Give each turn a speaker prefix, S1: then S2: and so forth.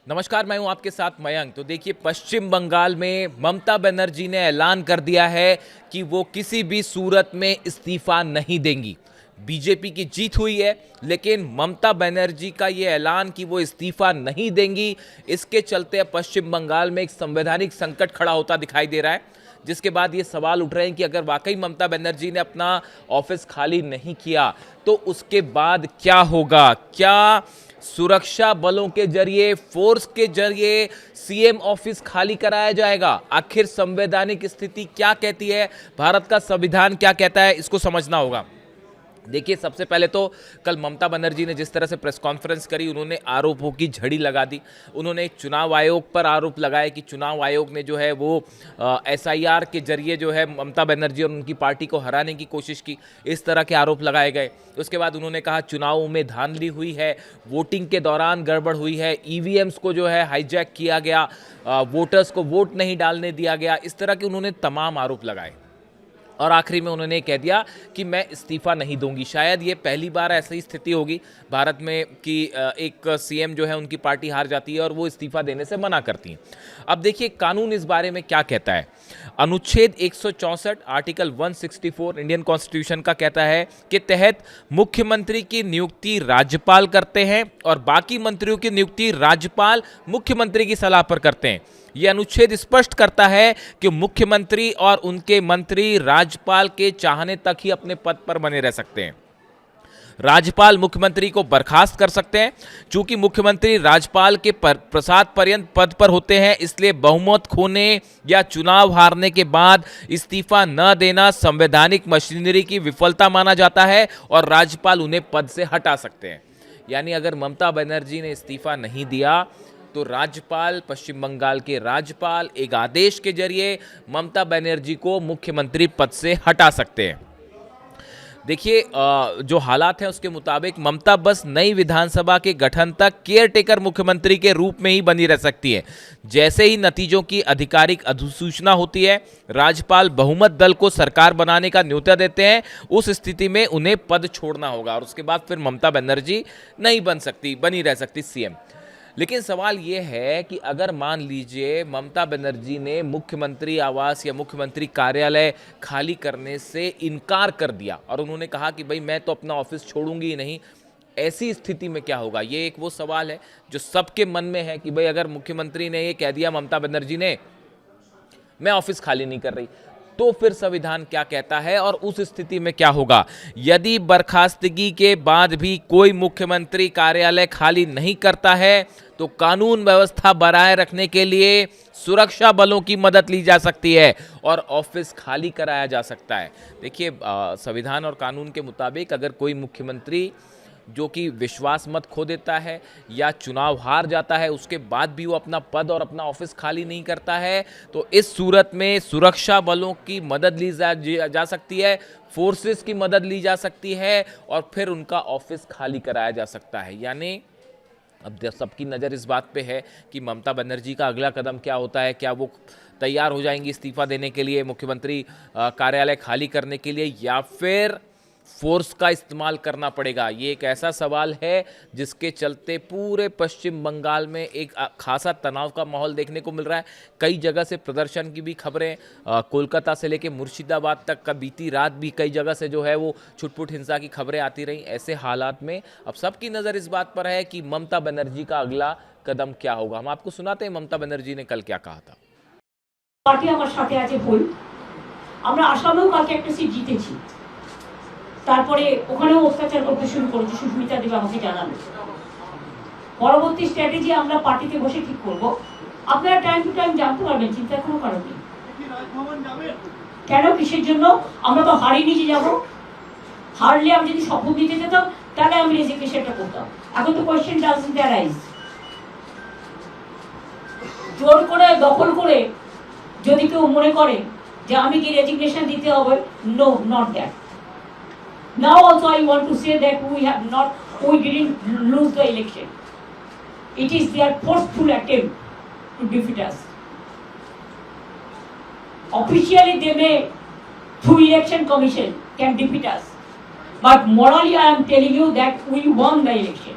S1: नमस्कार, मैं हूं आपके साथ मयंक। तो देखिए, पश्चिम बंगाल में ममता बनर्जी ने ऐलान कर दिया है कि वो किसी भी सूरत में इस्तीफा नहीं देंगी। बीजेपी की जीत हुई है, लेकिन ममता बनर्जी का ये ऐलान कि वो इस्तीफा नहीं देंगी, इसके चलते पश्चिम बंगाल में एक संवैधानिक संकट खड़ा होता दिखाई दे रहा है। जिसके बाद ये सवाल उठ रहे हैं कि अगर वाकई ममता बनर्जी ने अपना ऑफिस खाली नहीं किया तो उसके बाद क्या होगा। क्या सुरक्षा बलों के जरिए, फोर्स के जरिए सीएम ऑफिस खाली कराया जाएगा? आखिर संवैधानिक स्थिति क्या कहती है, भारत का संविधान क्या कहता है, इसको समझना होगा। देखिए, सबसे पहले तो कल ममता बनर्जी ने जिस तरह से प्रेस कॉन्फ्रेंस करी, उन्होंने आरोपों की झड़ी लगा दी। उन्होंने चुनाव आयोग पर आरोप लगाया कि चुनाव आयोग ने जो है वो एसआईआर के जरिए जो है ममता बनर्जी और उनकी पार्टी को हराने की कोशिश की। इस तरह के आरोप लगाए गए। उसके बाद उन्होंने कहा चुनावों में धांधली हुई है, वोटिंग के दौरान गड़बड़ हुई है, ईवीएम्स को जो है हाईजैक किया गया, वोटर्स को वोट नहीं डालने दिया गया। इस तरह के उन्होंने तमाम आरोप लगाए और आखिरी में उन्होंने कह दिया कि मैं इस्तीफा नहीं दूंगी। शायद ये पहली बार ऐसी स्थिति होगी भारत में कि एक सीएम जो है उनकी पार्टी हार जाती है और वो इस्तीफा देने से मना करती हैं। अब देखिए, कानून इस बारे में क्या कहता है। अनुच्छेद 164 आर्टिकल 164 इंडियन कॉन्स्टिट्यूशन का कहता है कि तहत मुख्यमंत्री की नियुक्ति राज्यपाल करते हैं और बाकी मंत्रियों की नियुक्ति राज्यपाल मुख्यमंत्री की सलाह पर करते हैं। यह अनुच्छेद स्पष्ट करता है कि मुख्यमंत्री और उनके मंत्री राज्यपाल के चाहने तक ही अपने पद पर बने रह सकते हैं। राज्यपाल मुख्यमंत्री को बर्खास्त कर सकते हैं। चूंकि मुख्यमंत्री राज्यपाल के प्रसाद पर्यंत पद पर होते हैं, इसलिए बहुमत खोने या चुनाव हारने के बाद इस्तीफा न देना संवैधानिक मशीनरी की विफलता माना जाता है और राज्यपाल उन्हें पद से हटा सकते हैं। यानी अगर ममता बनर्जी ने इस्तीफा नहीं दिया तो राज्यपाल, पश्चिम बंगाल के राज्यपाल एक आदेश के जरिए ममता बनर्जी को मुख्यमंत्री पद से हटा सकते हैं। देखिए, जो हालात हैं उसके मुताबिक ममता बस नई विधानसभा के गठन तक केयरटेकर मुख्यमंत्री के रूप में ही बनी रह सकती है। जैसे ही नतीजों की आधिकारिक अधिसूचना होती है, राज्यपाल बहुमत दल को सरकार बनाने का न्योता देते हैं। उस स्थिति में उन्हें पद छोड़ना होगा और उसके बाद फिर ममता बनर्जी नहीं बनी रह सकती सीएम। लेकिन सवाल ये है कि अगर मान लीजिए ममता बनर्जी ने मुख्यमंत्री आवास या मुख्यमंत्री कार्यालय खाली करने से इनकार कर दिया और उन्होंने कहा कि भाई मैं तो अपना ऑफिस छोड़ूंगी ही नहीं, ऐसी स्थिति में क्या होगा? ये एक वो सवाल है जो सबके मन में है कि भाई अगर मुख्यमंत्री ने ये कह दिया, ममता बनर्जी ने, मैं ऑफिस खाली नहीं कर रही, तो फिर संविधान क्या कहता है और उस स्थिति में क्या होगा? यदि बर्खास्तगी के बाद भी कोई मुख्यमंत्री कार्यालय खाली नहीं करता है तो कानून व्यवस्था बनाए रखने के लिए सुरक्षा बलों की मदद ली जा सकती है और ऑफिस खाली कराया जा सकता है। देखिए, संविधान और कानून के मुताबिक अगर कोई मुख्यमंत्री जो कि विश्वास मत खो देता है या चुनाव हार जाता है, उसके बाद भी वो अपना पद और अपना ऑफिस खाली नहीं करता है, तो इस सूरत में सुरक्षा बलों की मदद ली जा सकती है, फोर्सेस की मदद ली जा सकती है और फिर उनका ऑफिस खाली कराया जा सकता है। यानी अब सबकी नज़र इस बात पे है कि ममता बनर्जी का अगला कदम क्या होता है। क्या वो तैयार हो जाएंगी इस्तीफा देने के लिए, मुख्यमंत्री कार्यालय खाली करने के लिए, या फिर फोर्स का इस्तेमाल करना पड़ेगा? ये एक ऐसा सवाल है जिसके चलते पूरे पश्चिम बंगाल में एक खासा तनाव का माहौल देखने को मिल रहा है। कई जगह से प्रदर्शन की भी खबरें, कोलकाता से लेकर मुर्शिदाबाद तक का बीती रात भी कई जगह से जो है वो छुटपुट हिंसा की खबरें आती रहीं। ऐसे हालात में अब सबकी नज़र इस बात पर है कि ममता बनर्जी का अगला कदम क्या होगा। हम आपको सुनाते हैं ममता बनर्जी ने कल क्या कहा था।
S2: पार्टी আমার সাথে আছে ভুল, আমরা আসামেও কালকে একটা সিট জিতেছি, তারপরে ওখানেও অত্যাচার করতে শুরু করেছে, সুস্মিতা দেব আমাকে জানালো। পরবর্তী স্ট্র্যাটেজি আমরা পার্টিতে বসে ঠিক করব। আপনারা টাইম টু টাইম জানতে পারবেন, চিন্তা কোনো কারণ নেই। কেন, কিসের জন্য? আমরা তো হারিয়ে নিয়ে যাব। হারলে আমি যদি শপথ দিতে যেতাম তাহলে আমি রেজিগনেশনটা করতাম। এখন তো কোয়েশ্চেন ডাজন্ট অ্যারাইজ। জোর করে দখল করে যদি কেউ মনে করে যে আমি কি রেজিগনেশন দিতে হবে, no, not that. Now also I want to say that we didn't lose the election. It is their forceful attempt to defeat us. Officially they may, through election commission, can defeat us. But morally I am telling you that we won the election.